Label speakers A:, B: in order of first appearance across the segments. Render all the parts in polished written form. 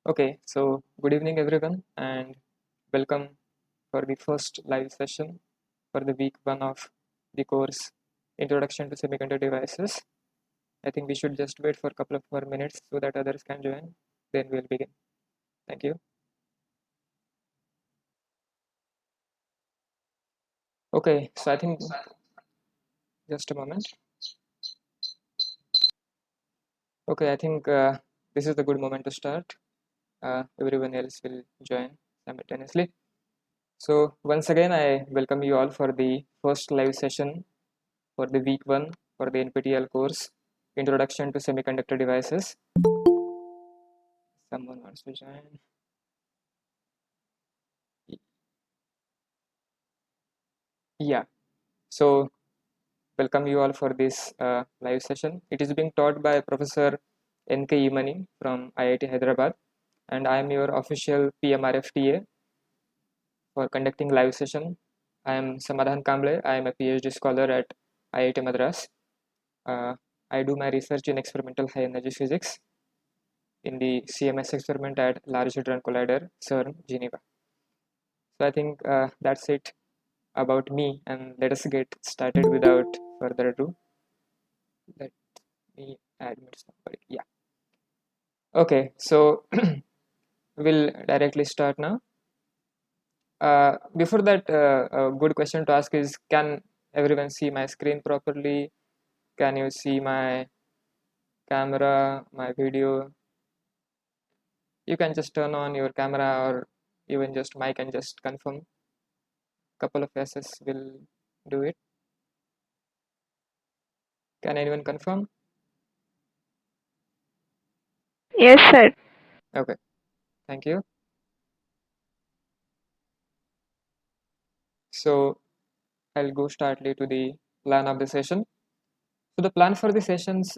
A: Okay, so good evening everyone and welcome for the first live session for the week 1 of the course Introduction to Semiconductor Devices. I think we should just wait for a couple of more minutes so that others can join, then we'll begin. Thank you. Okay, so I think just a moment. Okay, I think this is the good moment to start. Everyone else will join simultaneously. So once again, I welcome you all for the first live session for the week 1 for the NPTEL course Introduction to Semiconductor Devices. Someone wants to join? Yeah, so welcome you all for this live session. It is being taught by Professor N.K. Imani from IIT Hyderabad, and I am your official PMRF TA for conducting live session. I am Samadhan Kamble. I am a PhD scholar at IIT Madras. I do my research in experimental high energy physics in the CMS experiment at Large Hadron Collider, CERN, Geneva. So I think that's it about me, and let us get started without further ado. Let me admit somebody. Yeah. Okay, so we'll directly start now. Before that, a good question to ask is, can everyone see my screen properly? Can you see my camera, my video? You can just turn on your camera or even just mic and just confirm. Couple of yeses will do it. Can anyone confirm?
B: Yes, sir.
A: Okay, thank you. So I'll go startly to the plan of the session. So the plan for the sessions,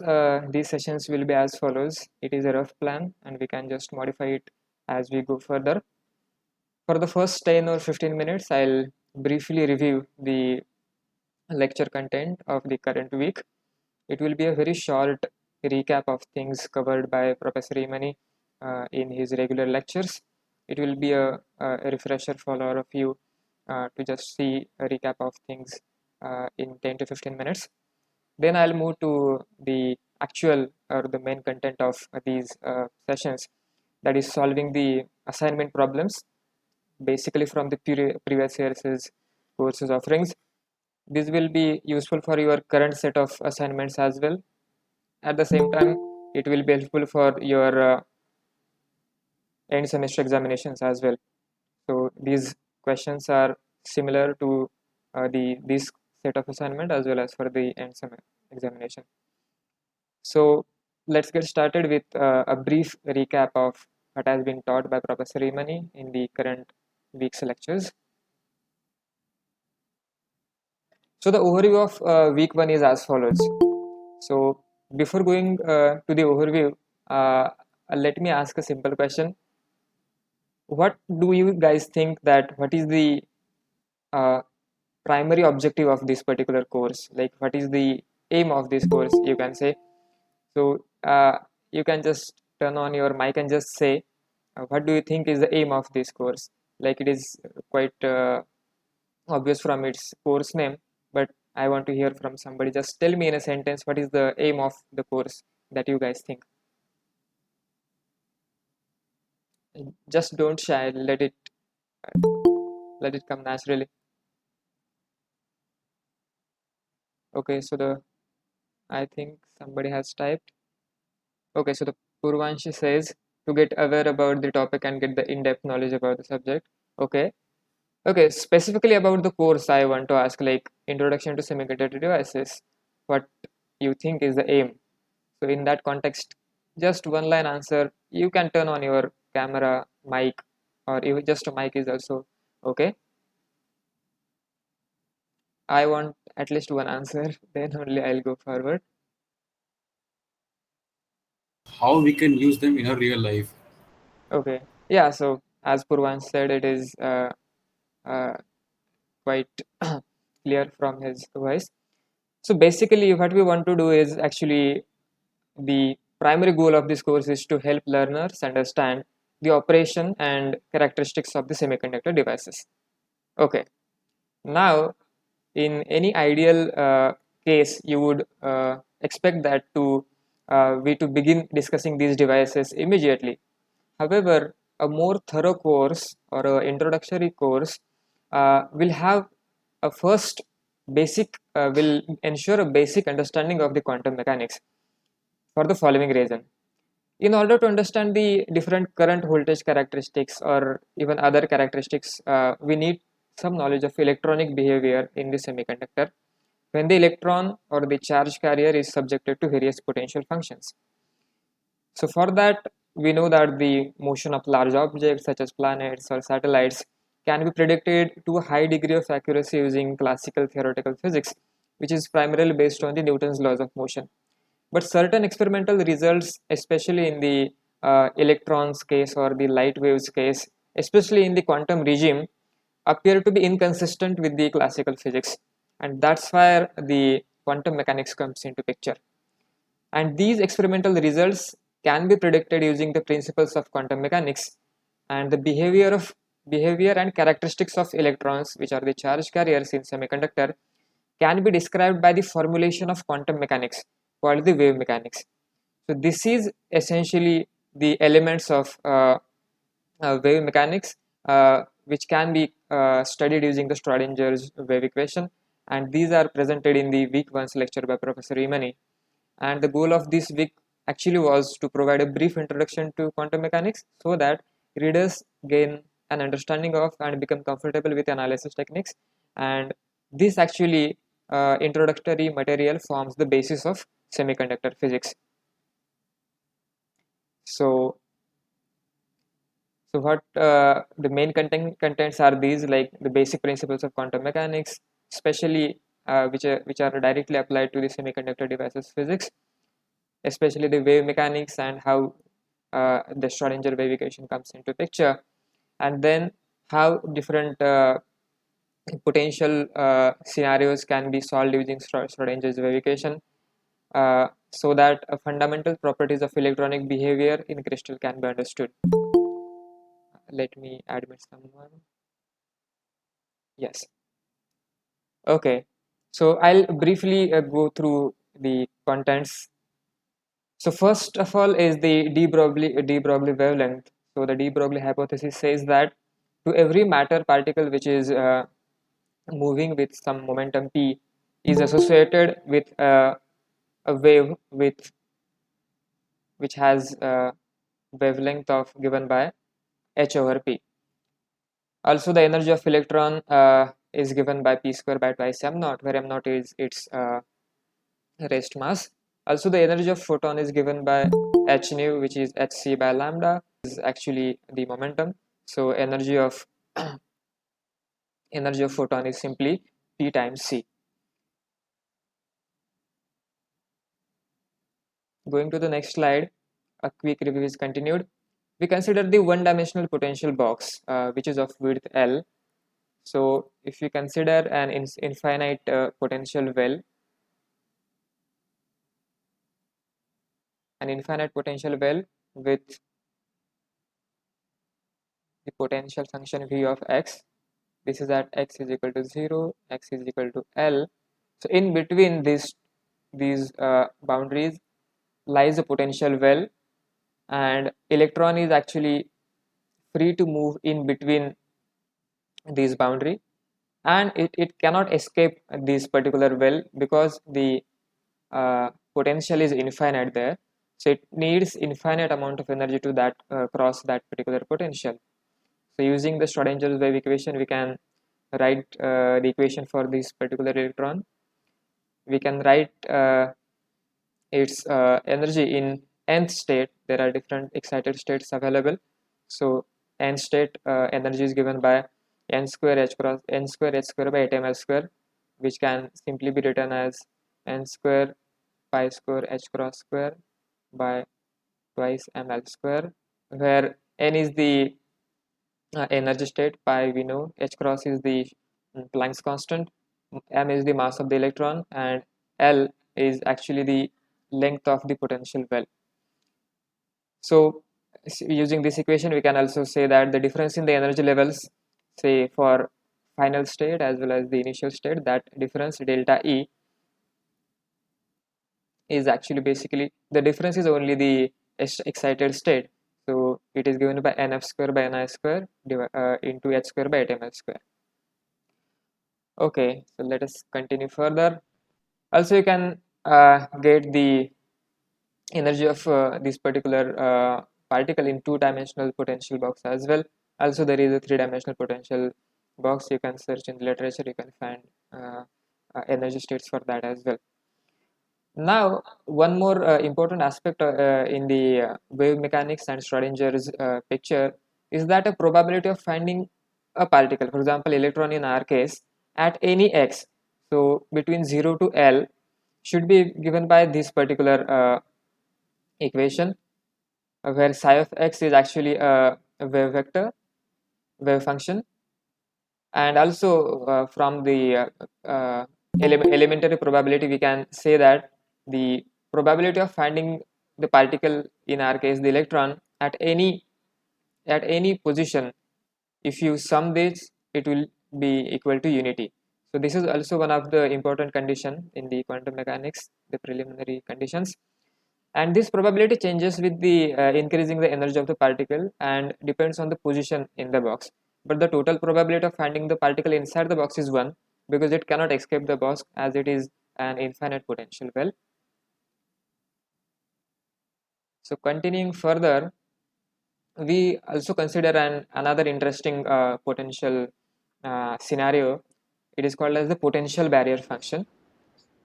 A: these sessions will be as follows. It is a rough plan and we can just modify it as we go further. For the first 10 or 15 minutes, I'll briefly review the lecture content of the current week. It will be a very short recap of things covered by Professor Imani in his regular lectures. It will be a refresher for all of you to just see a recap of things in 10 to 15 minutes. Then I'll move to the actual or the main content of these sessions, that is solving the assignment problems basically from the previous year's courses offerings. This will be useful for your current set of assignments as well. At the same time, it will be helpful for your end semester examinations as well. So these questions are similar to this set of assignment as well as for the end sem examination. So let's get started with a brief recap of what has been taught by Professor Imani in the current week's lectures. So the overview of week 1 is as follows. So before going to the overview, let me ask a simple question. What do you guys think that what is the uh, primary objective of this particular course? Like what is the aim of this course, you can say. So you can just turn on your mic and just say what do you think is the aim of this course. Like it is quite obvious from its course name, but I want to hear from somebody. Just tell me in a sentence what is the aim of the course that you guys think. Just don't shy, let it come naturally. Okay, so the I think somebody has typed. Okay, so the Purvanshi says to get aware about the topic and get the in-depth knowledge about the subject. Okay, okay, specifically about the course, I want to ask like Introduction to Semiconductor Devices. What you think is the aim? So in that context, just one line answer. You can turn on your camera, mic, or even just a mic is also okay. I want at least one answer, then only I'll go forward.
C: How we can use them in our real life.
A: Okay, yeah. So as Purvan said, it is uh, quite clear from his voice. So basically, what we want to do is actually the primary goal of this course is to help learners understand the operation and characteristics of the semiconductor devices. Okay, now in any ideal case, you would expect that we to begin discussing these devices immediately. However, a more thorough course or an introductory course will have a first basic will ensure a basic understanding of the quantum mechanics for the following reason. In order to understand the different current voltage characteristics or even other characteristics, we need some knowledge of electronic behavior in the semiconductor when the electron or the charge carrier is subjected to various potential functions. So for that, we know that the motion of large objects such as planets or satellites can be predicted to a high degree of accuracy using classical theoretical physics, which is primarily based on the Newton's laws of motion. But certain experimental results, especially in the electrons case or the light waves case, especially in the quantum regime, appear to be inconsistent with the classical physics, and that's where the quantum mechanics comes into picture. And these experimental results can be predicted using the principles of quantum mechanics, and the behavior and characteristics of electrons, which are the charge carriers in semiconductor, can be described by the formulation of quantum mechanics called the wave mechanics. So this is essentially the elements of wave mechanics which can be studied using the Schrodinger's wave equation, and these are presented in the week 1's lecture by Professor Imani. And the goal of this week actually was to provide a brief introduction to quantum mechanics so that readers gain an understanding of and become comfortable with analysis techniques, and this actually introductory material forms the basis of semiconductor physics. So what the main contents are these, like the basic principles of quantum mechanics, especially which are directly applied to the semiconductor devices physics, especially the wave mechanics and how the Schrodinger wave equation comes into picture, and then how different potential scenarios can be solved using Schrodinger's wave equation, so that fundamental properties of electronic behavior in crystal can be understood. Let me admit someone. Yes. Okay. So I'll briefly go through the contents. So first of all is the de Broglie wavelength. So the de Broglie hypothesis says that to every matter particle which is moving with some momentum p is associated with a wave which has wavelength of given by h over p. Also, the energy of electron is given by p square by twice m naught, where m naught is its rest mass. Also, the energy of photon is given by h nu, which is hc by lambda, is actually the momentum. So energy of photon is simply p times c. Going to the next slide, a quick review is continued. We consider the one-dimensional potential box, which is of width L. So if you consider an infinite potential well, with the potential function v of x, this is at x is equal to 0, x is equal to L. So in between these boundaries lies a potential well, and electron is actually free to move in between these boundary, and it cannot escape this particular well because the potential is infinite there. So it needs infinite amount of energy to that cross that particular potential. So using the Schrodinger's wave equation, we can write the equation for this particular electron. We can write its energy in nth state. There are different excited states available. So nth state energy is given by n square h square by 8ml square, which can simply be written as n square pi square h cross square by twice ml square, where n is the energy state, pi we know, h cross is the Planck's constant, m is the mass of the electron, and L is actually the length of the potential well. So using this equation, we can also say that the difference in the energy levels, say for final state as well as the initial state, that difference delta E is actually basically the difference is only the excited state. So it is given by nf square by ni square into h square by 8ml square. Okay, so let us continue further. Also, you can get the energy of this particular particle in two-dimensional potential box as well. Also, there is a three-dimensional potential box. You can search in the literature, you can find energy states for that as well. Now, one more important aspect in the wave mechanics and Schrodinger's picture is that a probability of finding a particle, for example, electron in our case, at any x, so between 0 to L, should be given by this particular equation, where psi of x is actually a wave vector, wave function, and also from the elementary probability, we can say that the probability of finding the particle, in our case the electron, at any position, if you sum this, it will be equal to unity. So this is also one of the important condition in the quantum mechanics, the preliminary conditions. And this probability changes with the increasing the energy of the particle and depends on the position in the box, but the total probability of finding the particle inside the box is 1, because it cannot escape the box as it is an infinite potential well. So continuing further, we also consider another interesting potential scenario. It is called as the potential barrier function.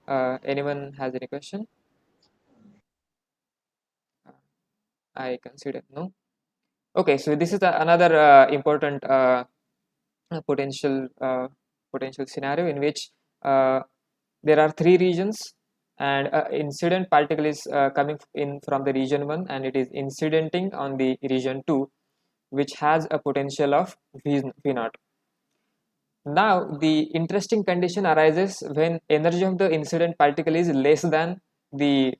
A: Anyone has any question? I consider no. Okay, so this is another important potential potential scenario in which there are three regions, and incident particle is coming in from the region 1 and it is incidenting on the region 2, which has a potential of v naught. Now the interesting condition arises when energy of the incident particle is less than the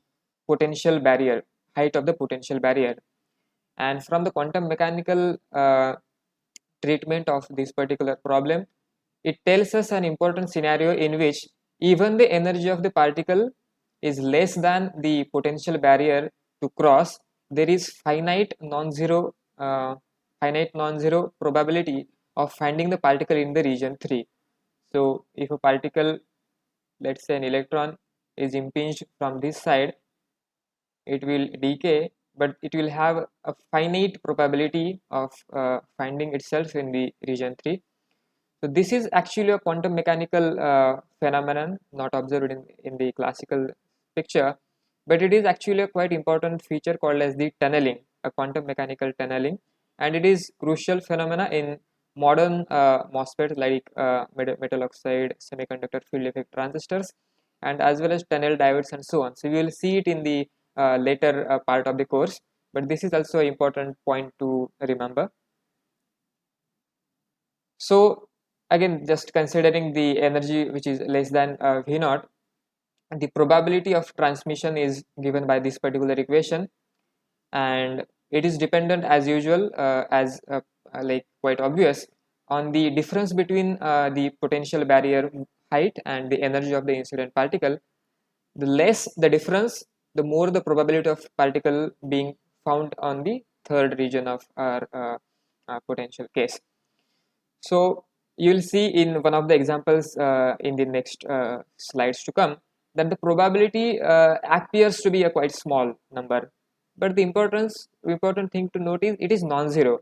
A: potential barrier, height of the potential barrier. And from the quantum mechanical treatment of this particular problem, it tells us an important scenario in which even the energy of the particle is less than the potential barrier to cross, there is finite non-zero probability of finding the particle in the region 3. So if a particle, let's say an electron, is impinged from this side, it will decay, but it will have a finite probability of finding itself in the region 3. So this is actually a quantum mechanical phenomenon not observed in the classical picture, but it is actually a quite important feature called as the tunneling, a quantum mechanical tunneling, and it is crucial phenomena in modern MOSFETs like metal oxide, semiconductor field effect transistors, and as well as tunnel diodes and so on. So we will see it in the later part of the course, but this is also an important point to remember. So again, just considering the energy which is less than v naught, the probability of transmission is given by this particular equation, and it is dependent as usual, as like quite obvious, on the difference between the potential barrier height and the energy of the incident particle. The less the difference, the more the probability of particle being found on the third region of our potential case. So you will see in one of the examples in the next slides to come that the probability appears to be a quite small number, but the important thing to note is it is non-zero,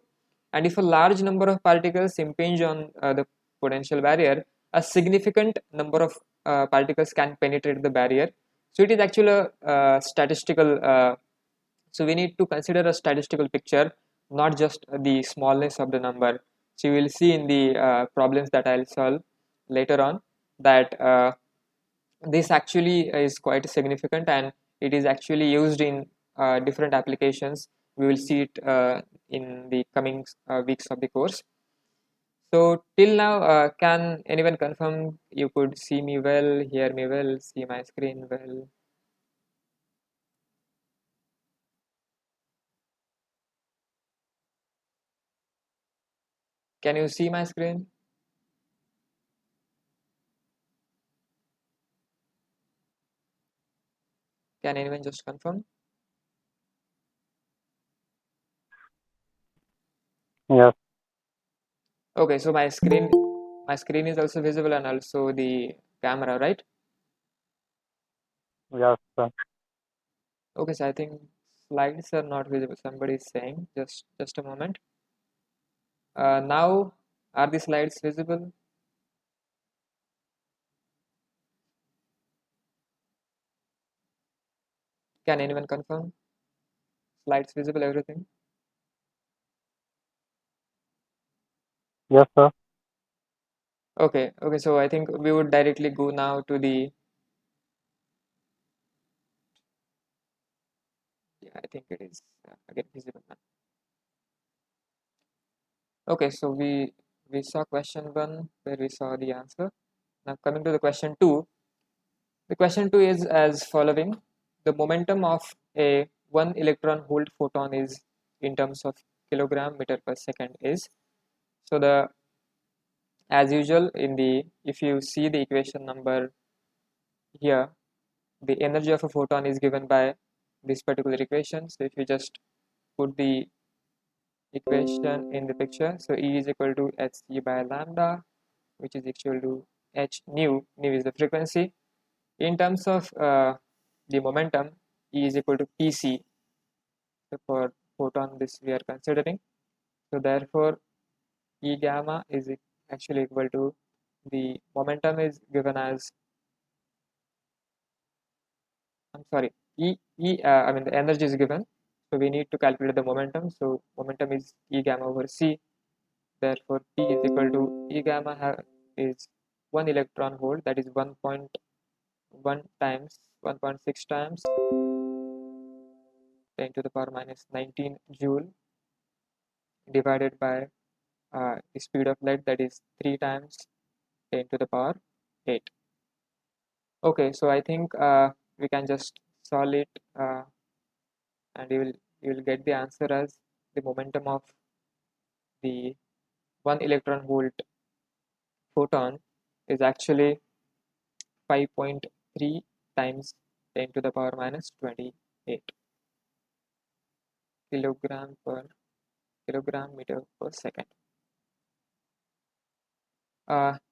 A: and if a large number of particles impinge on the potential barrier, a significant number of particles can penetrate the barrier. So it is actually a statistical so we need to consider a statistical picture, not just the smallness of the number. So you will see in the problems that I'll solve later on that this actually is quite significant, and it is actually used in different applications. We will see it in the coming weeks of the course. So till now, can anyone confirm you could see me well, hear me well, see my screen well? Can you see my screen? Can anyone just confirm?
D: Yes,
A: Okay, so my screen is also visible and also the camera, right?
D: yes, sir.
A: Okay, so I think slides are not visible. Somebody is saying, just a moment. Now, are the slides visible? Can anyone confirm? Slides visible, everything?
D: Yes, sir.
A: Okay, so I think we would directly go now to the, yeah, I think it is again visible now. Okay, so we saw question 1 where we saw the answer. Now coming to the question 2. The question 2 is as following. The momentum of a 1 electron volt photon is in terms of kilogram meter per second is. So the, as usual, in the, if you see the equation number here, the energy of a photon is given by this particular equation. So if you just put the equation in the picture, so E is equal to hc by lambda, which is equal to h nu is the frequency. In terms of the momentum, E is equal to pc. So for photon, this we are considering. So therefore E gamma is actually equal to, the momentum is given as, I'm sorry, I mean the energy is given, so we need to calculate the momentum. So momentum is E gamma over c. Therefore P is equal to E gamma is 1 electron volt, that is 1.1 times 1.6 times 10 to the power minus 19 joule divided by the speed of light, that is 3 times 10 to the power 8. Okay, so I think we can just solve it, and you will get the answer as the momentum of the 1 electron volt photon is actually 5.3 times 10 to the power minus 28 kilogram meter per second.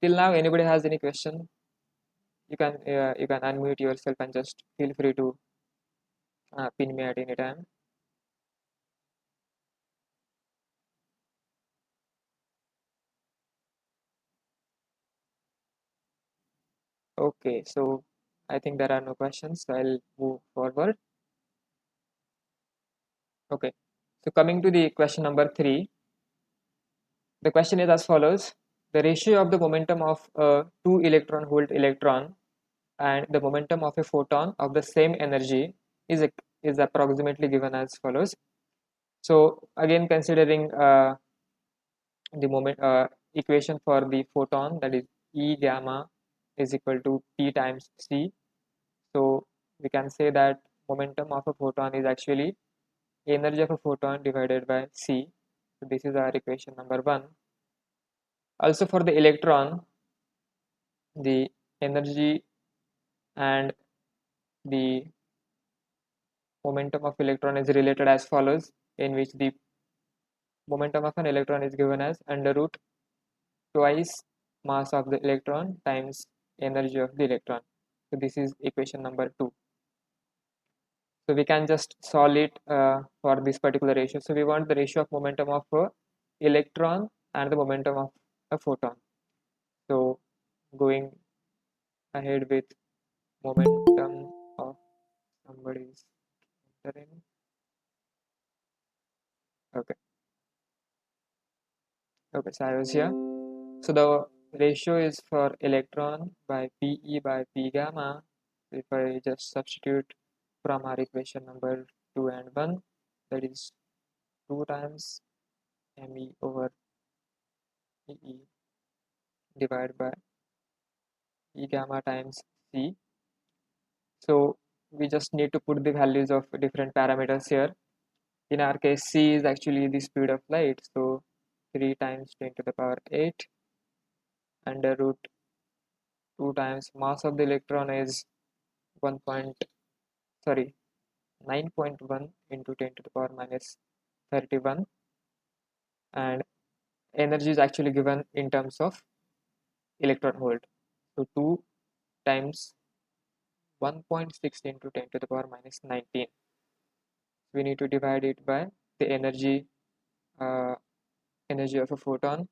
A: Till now, anybody has any question? You can unmute yourself and just feel free to pin me at any time. Okay, so I think there are no questions, so I'll move forward. Okay, so coming to the question number 3, the question is as follows. The ratio of the momentum of a 2 electron volt electron and the momentum of a photon of the same energy is approximately given as follows. So again, considering the moment equation for the photon, that is E gamma is equal to P times C. So we can say that momentum of a photon is actually energy of a photon divided by C. So this is our equation number 1. Also for the electron, the energy and the momentum of electron is related as follows, in which the momentum of an electron is given as under root twice mass of the electron times energy of the electron. So this is equation number 2. So we can just solve it for this particular ratio. So we want the ratio of momentum of a electron and the momentum of a photon. So going ahead with momentum of, somebody is entering. Okay. Okay, so I was here. So the ratio is for electron by Pe by P gamma. If I just substitute from our equation number 2 and 1, that is 2 times Me over E divided by E gamma times C. So we just need to put the values of different parameters here. In our case, C is actually the speed of light. So 3 times 10 to the power 8 under root 2 times mass of the electron is 1 point, sorry, 9.1 into 10 to the power minus 31, and energy is actually given in terms of electron volt. So 2 times 1.6 into 10 to the power minus 19. We need to divide it by the energy of a photon.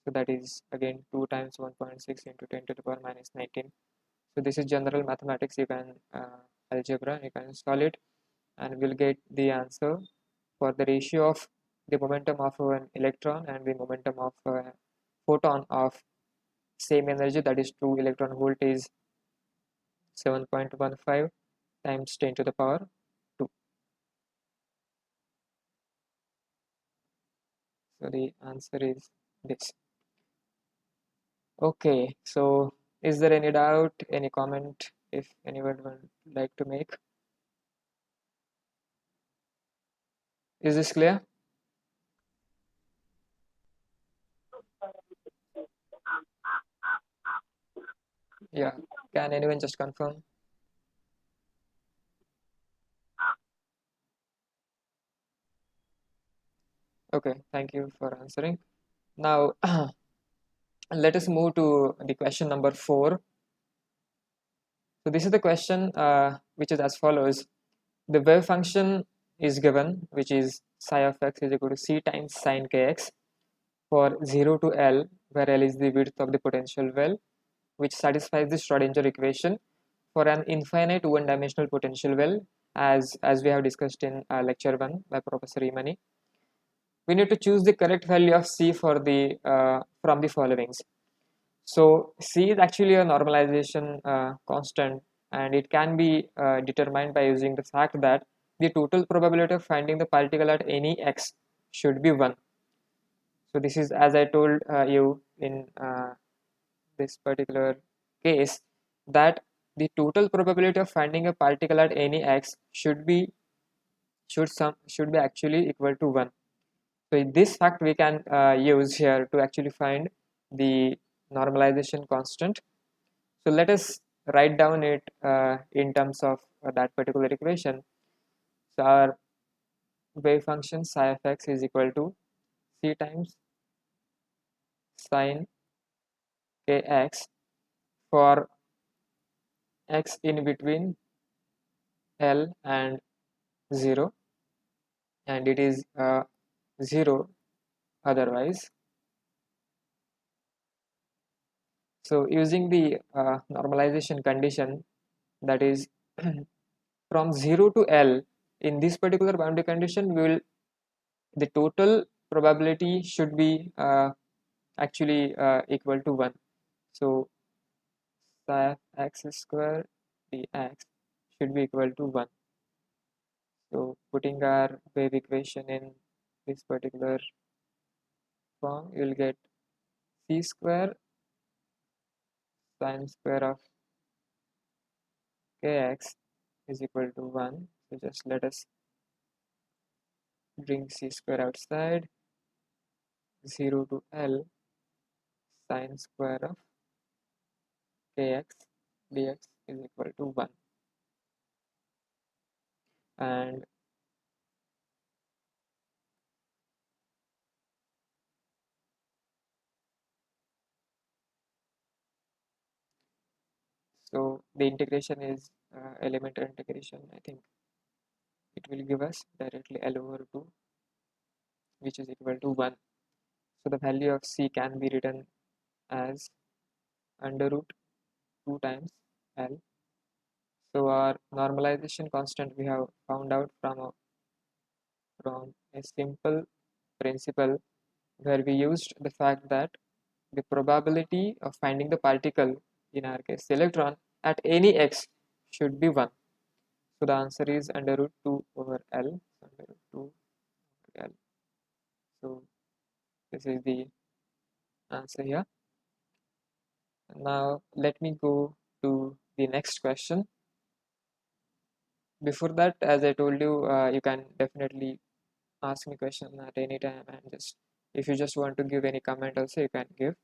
A: So that is again 2 times 1.6 into 10 to the power minus 19. So this is general mathematics. You can algebra, you can solve it, and we'll get the answer for the ratio of the momentum of an electron and the momentum of a photon of same energy, that is 2 electron volt, is 7.15 times 10 to the power 2. So the answer is this. Okay, so is there any doubt, any comment, if anyone would like to make? Is this clear? Yeah, can anyone just confirm? Okay, thank you for answering. Now let us move to the question number 4. So this is the question which is as follows. The wave function is given, which is psi of x is equal to c times sine kx for 0 to L, where L is the width of the potential well, which satisfies the Schrodinger equation for an infinite one-dimensional potential well, as we have discussed in lecture 1 by Professor Imani. We need to choose the correct value of C for the from the followings. So C is actually a normalization constant, and it can be determined by using the fact that the total probability of finding the particle at any x should be 1. So this is, as I told you in this particular case, that the total probability of finding a particle at any x should be actually equal to 1. So this fact we can use here to actually find the normalization constant. So let us write down it in terms of that particular equation. So our wave function psi of x is equal to c times sine kx for x in between L and 0, and it is 0 otherwise. So using the normalization condition, that is from 0 to L, in this particular boundary condition, the total probability should be actually equal to 1. So psi of x square dx should be equal to 1. So putting our wave equation in this particular form, you will get c square sine square of kx is equal to 1. So just let us bring c square outside. 0 to L sine square of kx dx is equal to 1. And so the integration is elementary integration. I think it will give us directly L over 2, which is equal to 1. So the value of C can be written as under root 2 times L. So our normalization constant we have found out from a simple principle where we used the fact that the probability of finding the particle, in our case the electron, at any x should be 1. So the answer is under root 2 over L. Under root 2 over L. So this is the answer here. Now let me go to the next question. Before that, as I told you, you can definitely ask me question at any time and just If you just want to give any comment also, you can give.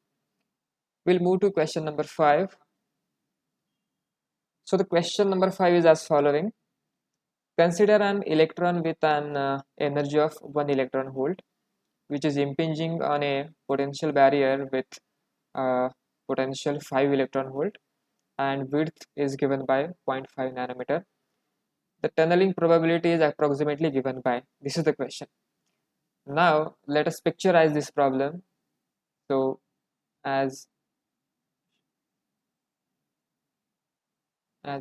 A: We'll move to question number 5. So the question number 5 is as following. Consider an electron with an energy of 1 electron volt, which is impinging on a potential barrier with potential 5 electron volt, and width is given by 0.5 nanometer. The tunneling probability is approximately given by. This is the question. Now let us picturize this problem. So as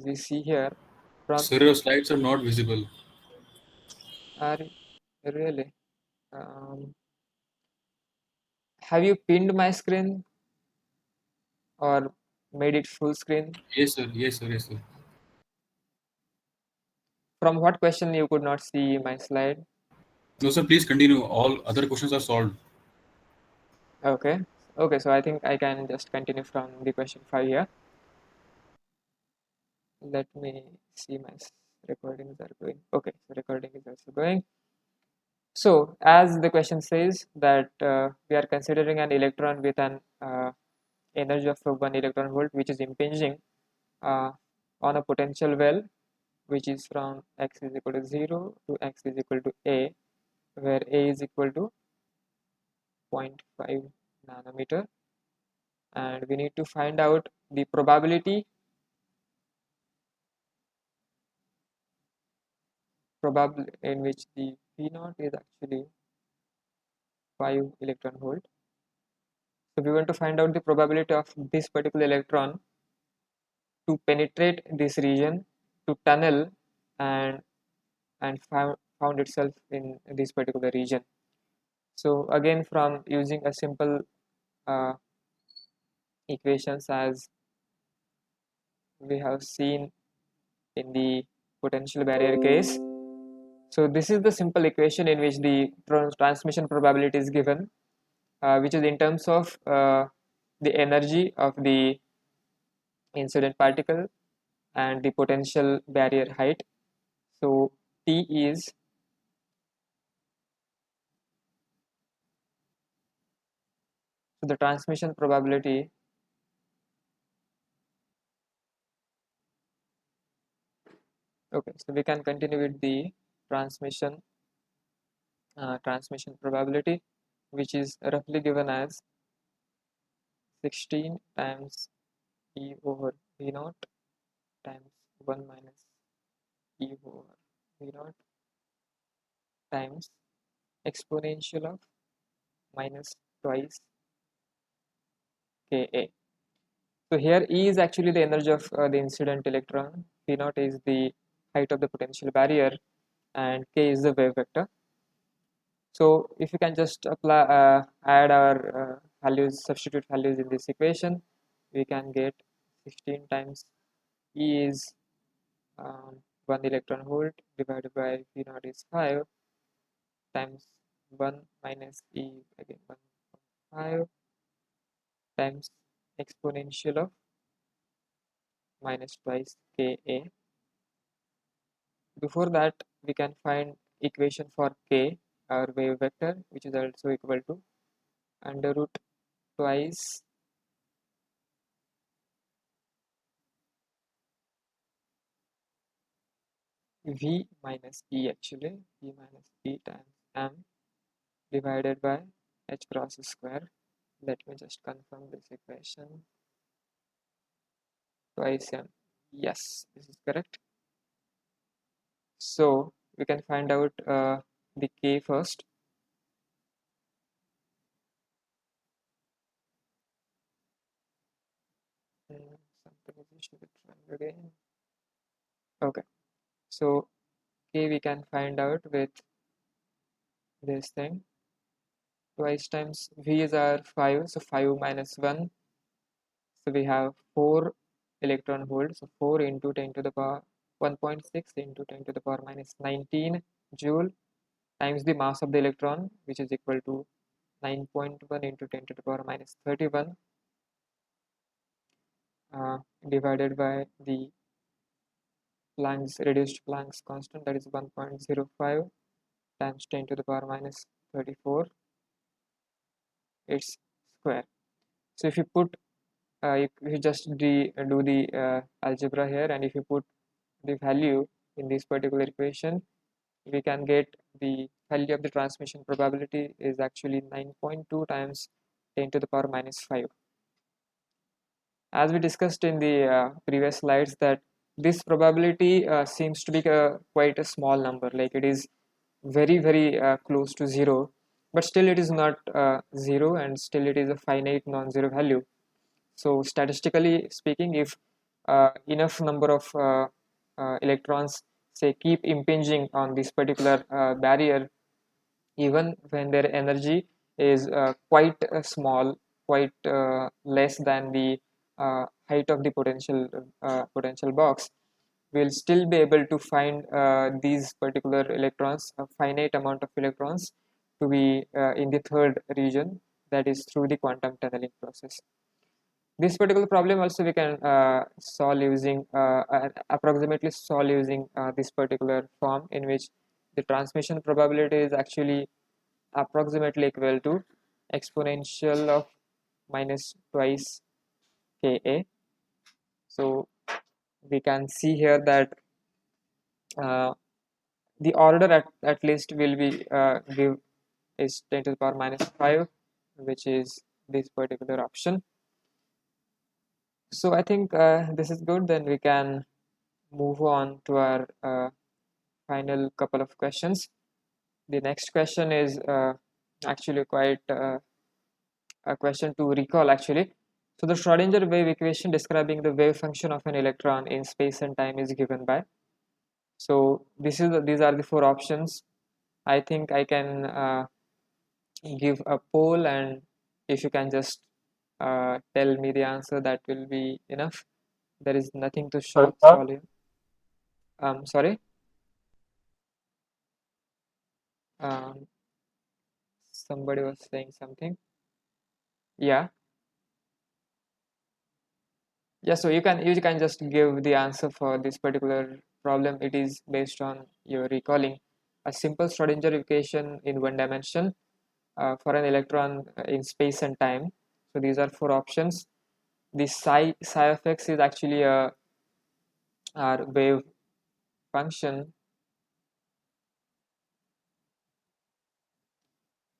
A: we see here, from
C: Sir, your slides are not visible.
A: are really have you pinned my screen or made it full screen?
C: Yes, sir. Yes, sir. Yes, sir.
A: From what question you could not see my slide?
C: No, sir. Please continue. All other questions are solved.
A: Okay. Okay, so I think I can just continue from the question 5 here. Let me see my recordings are going. Okay, so recording is also going. So as the question says that we are considering an electron with an energy of 1 electron volt, which is impinging on a potential well, which is from x is equal to 0 to x is equal to a, where a is equal to 0.5 nanometer, and we need to find out the probability in which the P naught is actually 5 electron volt. So we want to find out the probability of this particular electron to penetrate this region, to tunnel and found itself in this particular region. So again, from using a simple equations as we have seen in the potential barrier case. So this is the simple equation in which the transmission probability is given, which is in terms of the energy of the incident particle and the potential barrier height. So T is the transmission probability Okay, so we can continue with the transmission probability, which is roughly given as 16 times E over V naught times 1 minus E over V naught times exponential of minus twice Ka. So here E is actually the energy of the incident electron, V naught is the height of the potential barrier, and K is the wave vector. So if you can just apply add our values, substitute values in this equation, we can get 16 times E is 1 electron volt divided by V naught is 5 times 1 minus E again 1.5 times exponential of minus twice Ka. Before that, we can find equation for K, our wave vector, which is also equal to under root twice V minus E, actually V minus E times M divided by H cross square. Let me just confirm this equation. Twice M. Yes, this is correct. So we can find out the K first. Something is issue with triangle again. Okay, so K we can find out with this thing. Twice times V is our 5, so 5 minus 1. So we have 4 electron volt, so 4 into 10 to the power 1.6 into 10 to the power minus 19 joule times the mass of the electron, which is equal to 9.1 into 10 to the power minus 31 divided by the Planck's reduced Planck's constant, that is 1.05 times 10 to the power minus 34 its square. So if you put if you just do the algebra here, and if you put the value in this particular equation, we can get the value of the transmission probability is actually 9.2 times 10 to the power minus 5. As we discussed in the previous slides, that this probability seems to be quite a small number, like it is very close to zero, but still it is not zero, and still it is a finite non-zero value. So statistically speaking, if enough number of electrons say keep impinging on this particular barrier, even when their energy is quite small, quite less than the height of the potential box, we'll still be able to find these particular electrons, a finite amount of electrons, to be in the third region, that is through the quantum tunneling process. This particular problem also we can solve using approximately solve using this particular form, in which the transmission probability is actually approximately equal to exponential of minus twice Ka. So we can see here that the order at least will be give is 10 to the power minus 5, which is this particular option. So I think this is good. Then we can move on to our final couple of questions. The next question is actually quite a question to recall actually. So the Schrodinger wave equation describing the wave function of an electron in space and time is given by. So these are the four options. I think I can give a poll, and if you can just tell me the answer, that will be enough. There is nothing to
D: Sorry, sir.
A: solve here. Sorry. Somebody was saying something. Yeah. So you can just give the answer for this particular problem. It is based on your recalling a simple Schrodinger equation in one dimension for an electron in space and time. So these are four options. The psi of x is actually our wave function.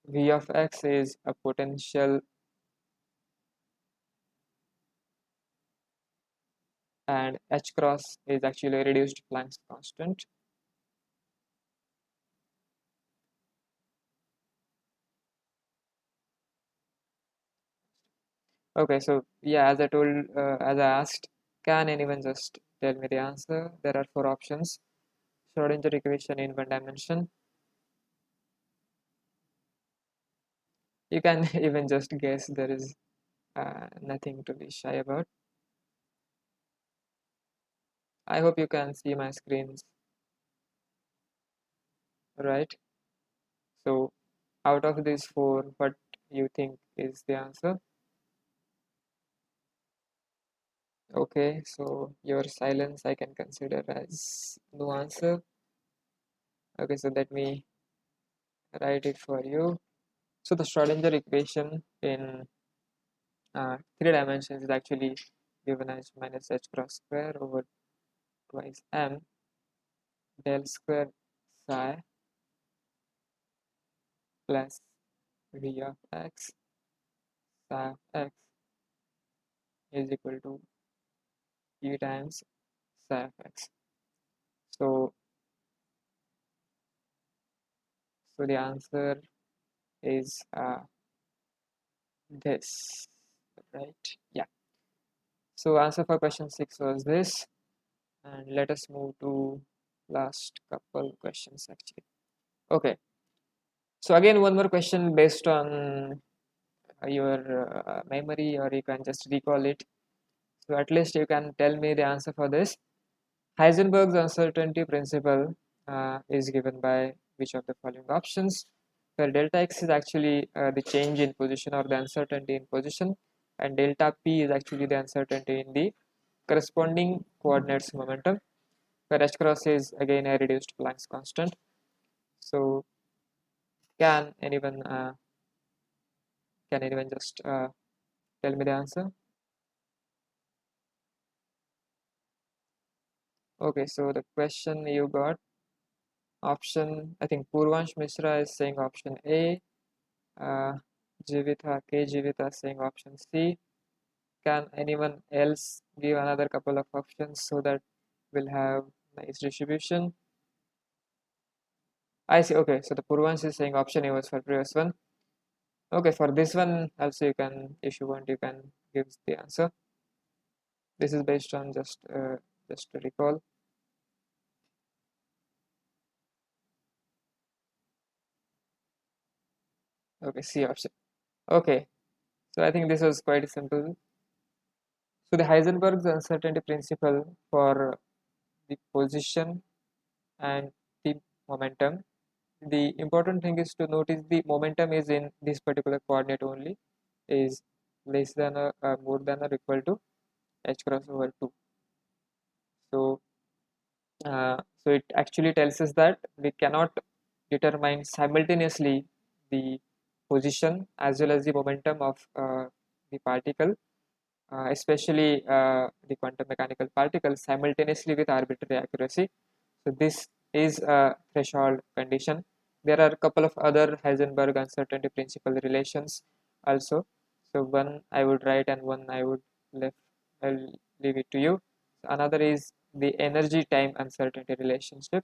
A: V of x is a potential, and h cross is actually a reduced Planck's constant. Okay, so yeah, as I asked, can anyone just tell me the answer? There are four options. Schrodinger equation in one dimension. You can even just guess. There is nothing to be shy about. I hope you can see my screens, right? So out of these four, what you think is the answer? Okay, so your silence I can consider as no answer. Okay, so let me write it for you. So the Schrodinger equation in three dimensions is actually given as minus h cross square over twice m del square psi plus v of x psi of x is equal to e times psi of x. So the answer is this, right? Yeah. So answer for question 6 was this, and let us move to last couple questions actually. Okay. So again, one more question based on your memory, or you can just recall it. So at least you can tell me the answer for this. Heisenberg's uncertainty principle is given by which of the following options, where delta x is actually the change in position or the uncertainty in position, and delta p is actually the uncertainty in the corresponding coordinates momentum, where h cross is again a reduced Planck's constant. So can anyone Can anyone just tell me the answer? Okay, so the question you got option, I think Purvansh Mishra is saying option A. Jivita saying option C. Can anyone else give another couple of options so that we'll have nice distribution? I see. Okay, so the Purvansh is saying option A was for previous one. Okay, for this one also you can, if you want, you can give the answer. This is based on just to recall. Okay, C option. Okay, so I think this was quite simple. So the Heisenberg's uncertainty principle for the position and the momentum. The important thing is to notice the momentum is in this particular coordinate only, is less than or more than or equal to h cross over 2. So so it actually tells us that we cannot determine simultaneously the position as well as the momentum of the particle, especially the quantum mechanical particle, simultaneously with arbitrary accuracy. So this is a threshold condition. There are a couple of other Heisenberg uncertainty principle relations also. So one I would write and one I'll leave it to you. So another is the energy time uncertainty relationship,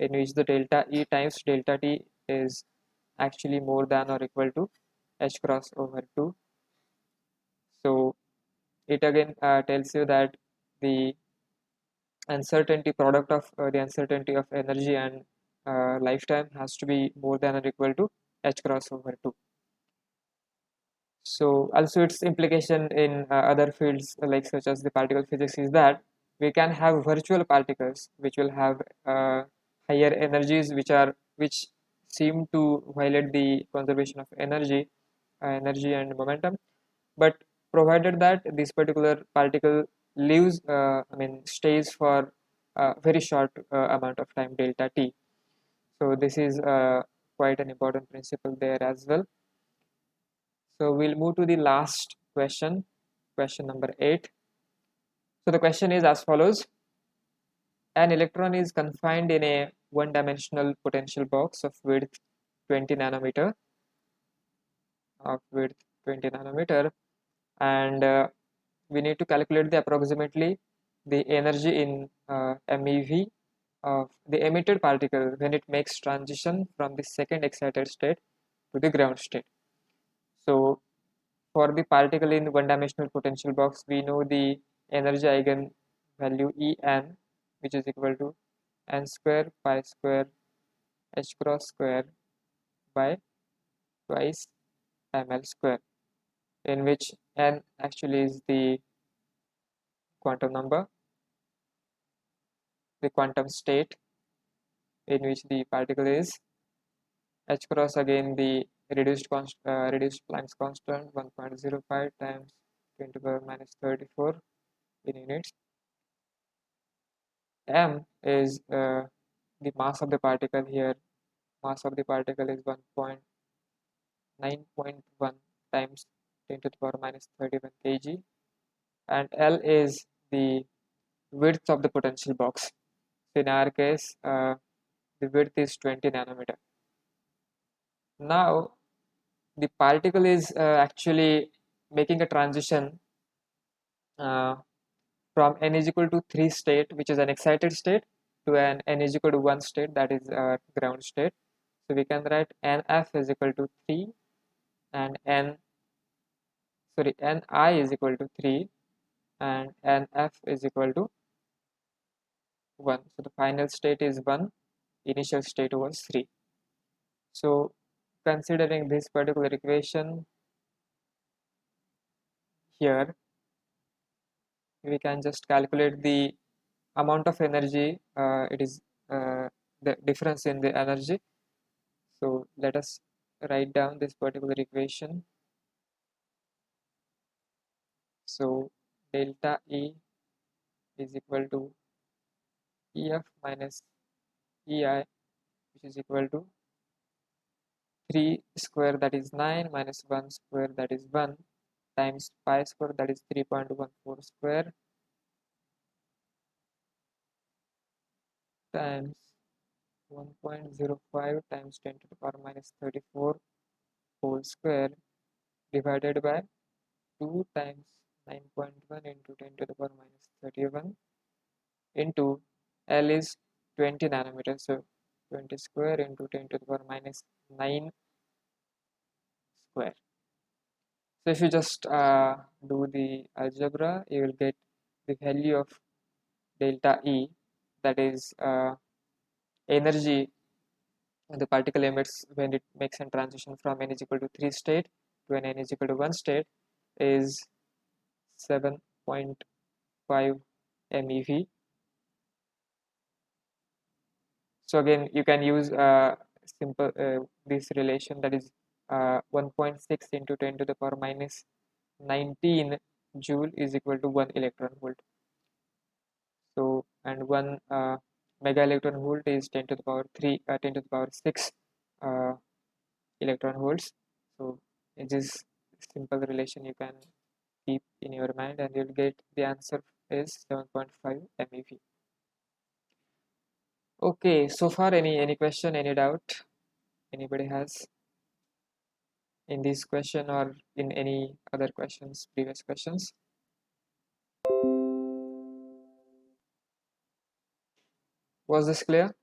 A: in which the delta E times delta T is actually more than or equal to h cross over 2. So it again tells you that the uncertainty product of the uncertainty of energy and lifetime has to be more than or equal to h cross over 2. So also its implication in other fields like such as the particle physics is that we can have virtual particles which will have higher energies which seem to violate the conservation of energy and momentum, but provided that this particular particle lives stays for a very short amount of time, delta t. So this is quite an important principle there as well. So we'll move to the last question, question number 8. So the question is as follows: an electron is confined in a one-dimensional potential box of width 20 nanometer and we need to calculate the approximately the energy in MeV of the emitted particle when it makes transition from the second excited state to the ground state. So for the particle in one-dimensional potential box, we know the energy eigen value En, which is equal to n square pi square h cross square by twice ml square, in which n actually is the quantum number, the quantum state in which the particle is, h cross again the reduced Planck's constant 1.05 times 10 to the power minus 34 in units. M is the mass of the particle here. Mass of the particle is 9.1 times 10 to the power minus 31 kg, and L is the width of the potential box. So in our case, the width is 20 nanometer. Now the particle is actually making a transition uh, from n is equal to 3 state, which is an excited state, to an n is equal to 1 state, that is ground state. So we can write nf is equal to 3 and ni is equal to 3 and nf is equal to 1. So the final state is 1, initial state was 3. So considering this particular equation here, we can just calculate the amount of energy, it is the difference in the energy. So let us write down this particular equation. So delta E is equal to EF minus EI, which is equal to 3 square, that is 9, minus 1 square, that is 1, times pi square, that is 3.14 square, times 1.05 times 10 to the power minus 34 whole square, divided by 2 times 9.1 into 10 to the power minus 31 into L is 20 nanometers, so 20 square into 10 to the power minus 9 square. So if you just do the algebra, you will get the value of delta E, that is energy the particle emits when it makes a transition from n is equal to 3 state to an n is equal to 1 state, is 7.5 MeV. So again, you can use simple this relation, that is 1.6 into 10 to the power minus 19 joule is equal to 1 electron volt. So, and 1 mega electron volt is 10 to the power 10 to the power 6 electron volts. So it is simple relation you can keep in your mind, and you'll get the answer is 7.5 MeV. Okay, so far any question, any doubt anybody has in this question or in any other questions, previous questions? Was this clear?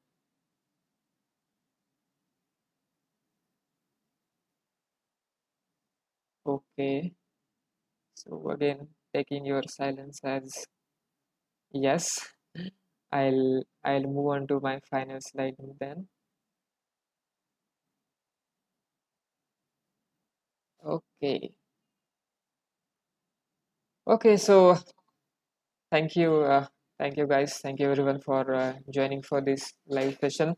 A: Okay, so again, taking your silence as yes, I'll move on to my final slide then. Okay. Okay, so thank you guys, thank you everyone for joining for this live session.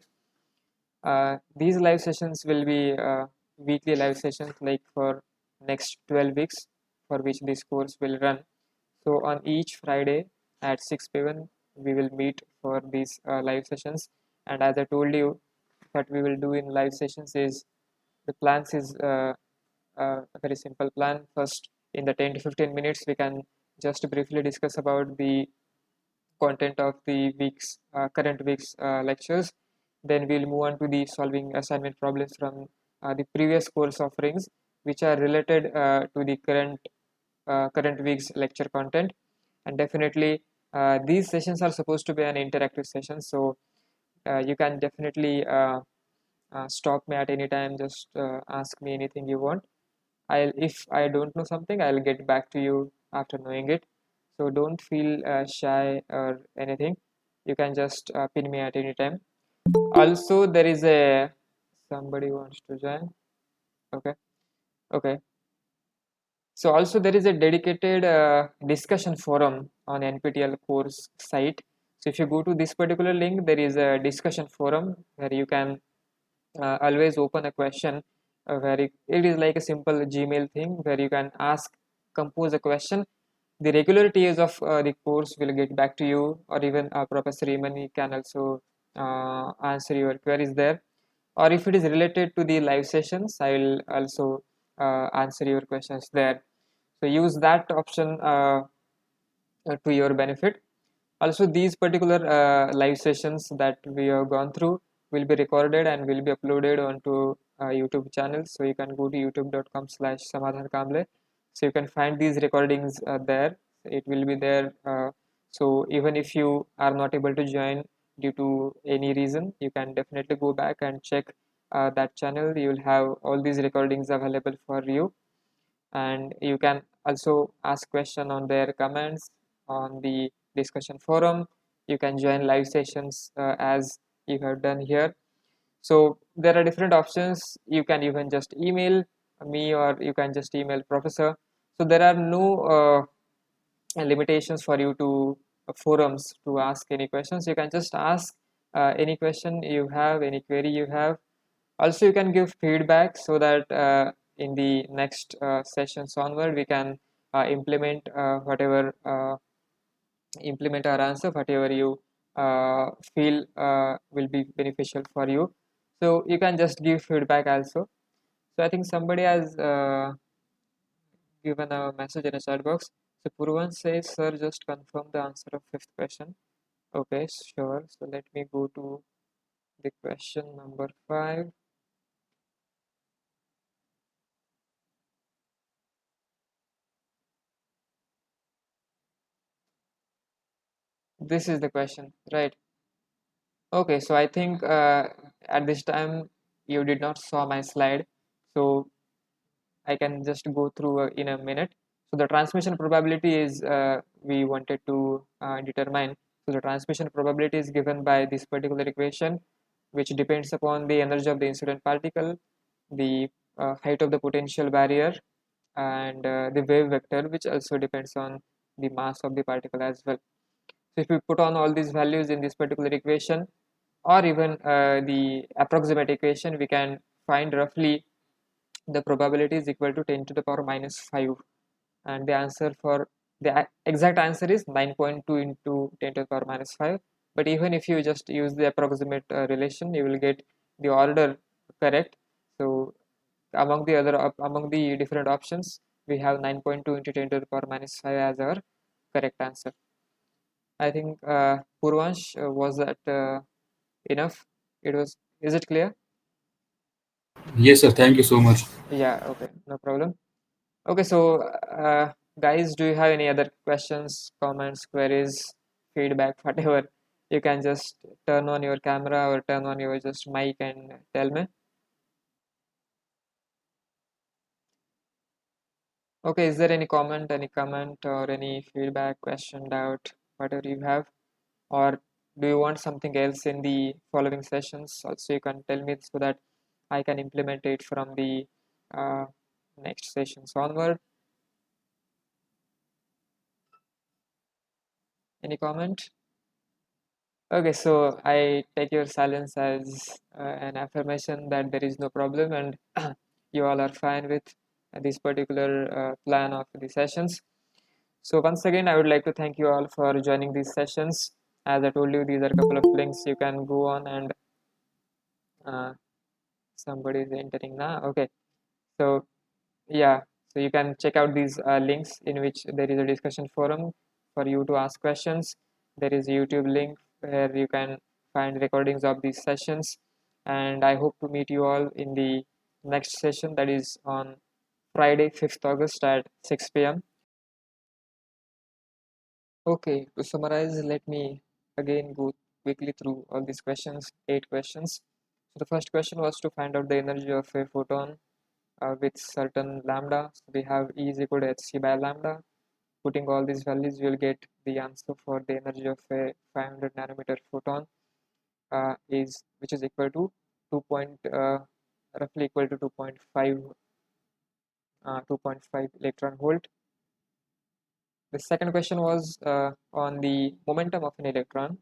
A: These live sessions will be weekly live sessions, like for next 12 weeks, for which this course will run. So on each Friday at 6 p.m. we will meet for these live sessions, and as I told you, what we will do in live sessions is the plans is a very simple plan. First, in the 10 to 15 minutes, we can just briefly discuss about the content of the week's current week's lectures. Then we'll move on to the solving assignment problems from the previous course offerings, which are related to the current week's lecture content. And definitely, these sessions are supposed to be an interactive session, so you can definitely stop me at any time. Just ask me anything you want. If I don't know something, I'll get back to you after knowing it. So don't feel shy or anything. You can just pin me at any time. Also, there is a somebody wants to join. Okay, okay. So also there is a dedicated discussion forum on NPTEL course site. So if you go to this particular link, there is a discussion forum where you can always open a question where it is like a simple Gmail thing where you can compose a question. The regular TAs of the course will get back to you, or even Professor Imani can also answer your queries there. Or if it is related to the live sessions, I will also answer your questions there. So use that option to your benefit. Also, these particular live sessions that we have gone through will be recorded and will be uploaded onto YouTube channel. So you can go to youtube.com/Samadhan Kamble. So you can find these recordings there. It will be there. So even if you are not able to join due to any reason, you can definitely go back and check that channel. You will have all these recordings available for you, and you can also ask question on their comments on the discussion forum. You can join live sessions as you have done here. So there are different options. You can even just email me, or you can just email professor. So there are no limitations for you to forums to ask any questions. You can just ask any question you have, any query you have. Also, you can give feedback so that in the next sessions onward we can implement implement our answer, whatever you feel will be beneficial for you. So you can just give feedback also. So I think somebody has given a message in a chat box. So Purvan says, sir, just confirm the answer of fifth question. Okay, sure. So let me go to the question number 5. This is the question, right? Okay, so I think at this time you did not saw my slide, so I can just go through in a minute. So the transmission probability is we wanted to determine. So the transmission probability is given by this particular equation, which depends upon the energy of the incident particle, the height of the potential barrier, and the wave vector, which also depends on the mass of the particle as well. So if we put on all these values in this particular equation, or even the approximate equation, we can find roughly the probability is equal to 10 to the power minus 5, and the answer for the exact answer is 9.2 into 10 to the power minus 5. But even if you just use the approximate relation, you will get the order correct. So among the different options, we have 9.2 into 10 to the power minus 5 as our correct answer. I think Purvansh, was that enough? Is it clear?
C: Yes, sir. Thank you so much.
A: Yeah, okay, no problem. Okay, so guys, do you have any other questions, comments, queries, feedback, whatever? You can just turn on your camera or turn on your just mic and tell me. Okay, is there any comment, or any feedback, question, doubt, whatever you have? Or do you want something else in the following sessions? Also, you can tell me so that I can implement it from the uh, next sessions onward. Any comment? Okay, so I take your silence as an affirmation that there is no problem and you all are fine with this particular plan of the sessions. So once again, I would like to thank you all for joining these sessions. As I told you, these are a couple of links you can go on, and somebody is entering now. Okay, so yeah, so you can check out these links in which there is a discussion forum for you to ask questions. There is a YouTube link where you can find recordings of these sessions, and I hope to meet you all in the next session, that is on Friday 5th August at 6 p.m. Okay, to summarize, let me again go quickly through all these questions, 8 questions. So the first question was to find out the energy of a photon with certain lambda. So we have E is equal to hc by lambda. Putting all these values, you will get the answer for the energy of a 500 nanometer photon, which is equal to 2 roughly equal to 2.5 electron volt. The second question was on the momentum of an electron.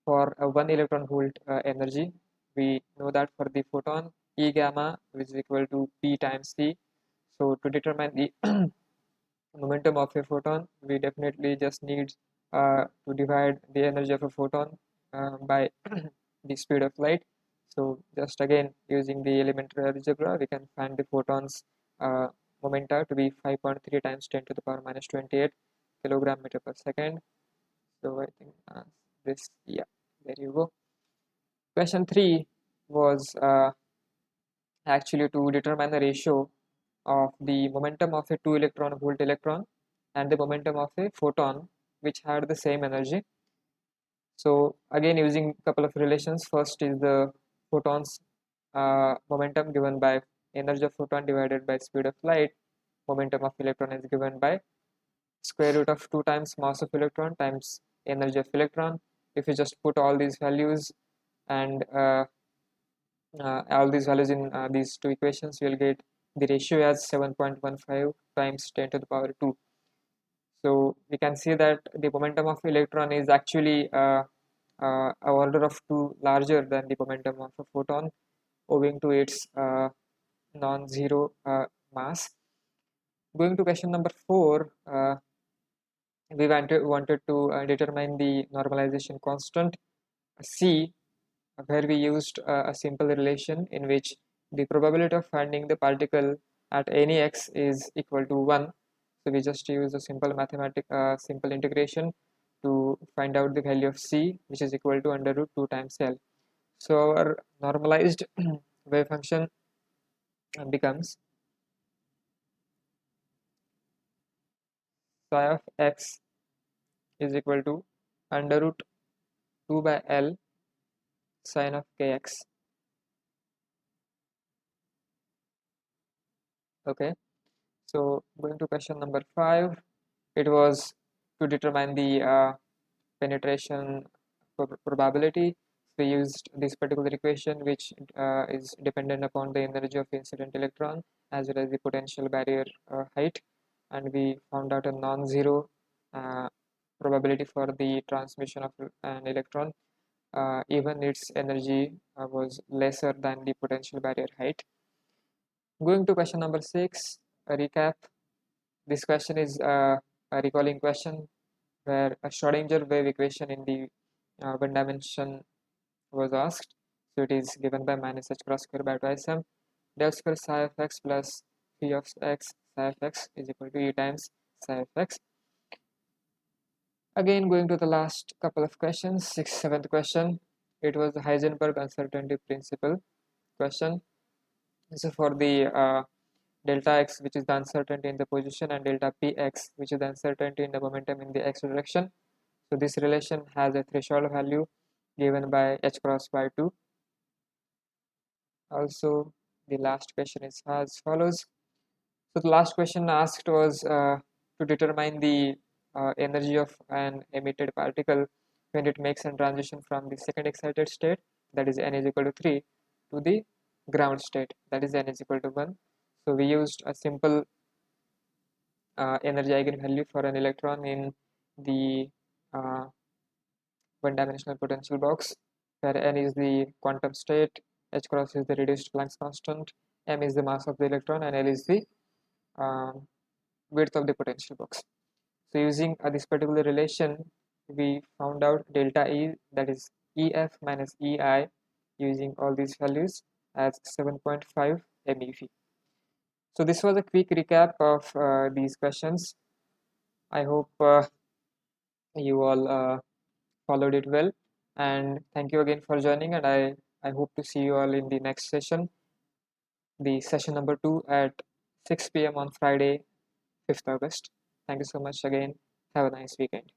A: For a 1 electron volt energy, we know that for the photon, E gamma is equal to P times C. So to determine the momentum of a photon, we definitely just need to divide the energy of a photon by the speed of light. So just again using the elementary algebra, we can find the photons momenta to be 5.3 times 10 to the power minus 28 kilogram meter per second. So I think this, yeah, there you go. Question 3 was actually to determine the ratio of the momentum of a 2 electron volt electron and the momentum of a photon which had the same energy. So again using a couple of relations, first is the photon's momentum given by energy of photon divided by speed of light. Momentum of electron is given by square root of 2 times mass of electron times energy of electron. If you just put all these values and all these values in these two equations, you will get the ratio as 7.15 times 10 to the power 2. So we can see that the momentum of electron is actually a order of 2 larger than the momentum of a photon, owing to its non-zero mass. Going to question number 4, we wanted to determine the normalization constant C, where we used a simple relation in which the probability of finding the particle at any x is equal to 1. So we just use a simple integration to find out the value of c, which is equal to under root 2 times L. So our normalized wave function becomes psi of x is equal to under root 2 by L sine of kx. Okay, so going to question number 5, it was to determine the penetration probability. We used this particular equation, which is dependent upon the energy of incident electron as well as the potential barrier height, and we found out a non-zero probability for the transmission of an electron even its energy was lesser than the potential barrier height. Going to question number 6, a recap. This question is a recalling question where a Schrodinger wave equation in the one dimension was asked. So it is given by minus h cross square by twice m del square psi of x plus phi of x psi of x is equal to e times psi of x. Again, going to the last couple of questions, 6th, 7th question, it was the Heisenberg uncertainty principle question. So for the delta x, which is the uncertainty in the position, and delta px, which is the uncertainty in the momentum in the x direction. So this relation has a threshold value given by h cross by 2. Also, the last question is as follows. So the last question asked was to determine the energy of an emitted particle when it makes a transition from the second excited state, that is n is equal to 3, to the ground state, that is n is equal to 1. So we used a simple energy eigenvalue for an electron in the one-dimensional potential box, where n is the quantum state, h cross is the reduced Planck's constant, m is the mass of the electron, and L is the width of the potential box. So using this particular relation, we found out delta E, that is EF minus EI, using all these values as 7.5 MeV. So this was a quick recap of these questions. I hope you all followed it well, and thank you again for joining, and I hope to see you all in the next session, the session number 2 at 6 p.m. on Friday, 5th August. Thank you so much again. Have a nice weekend.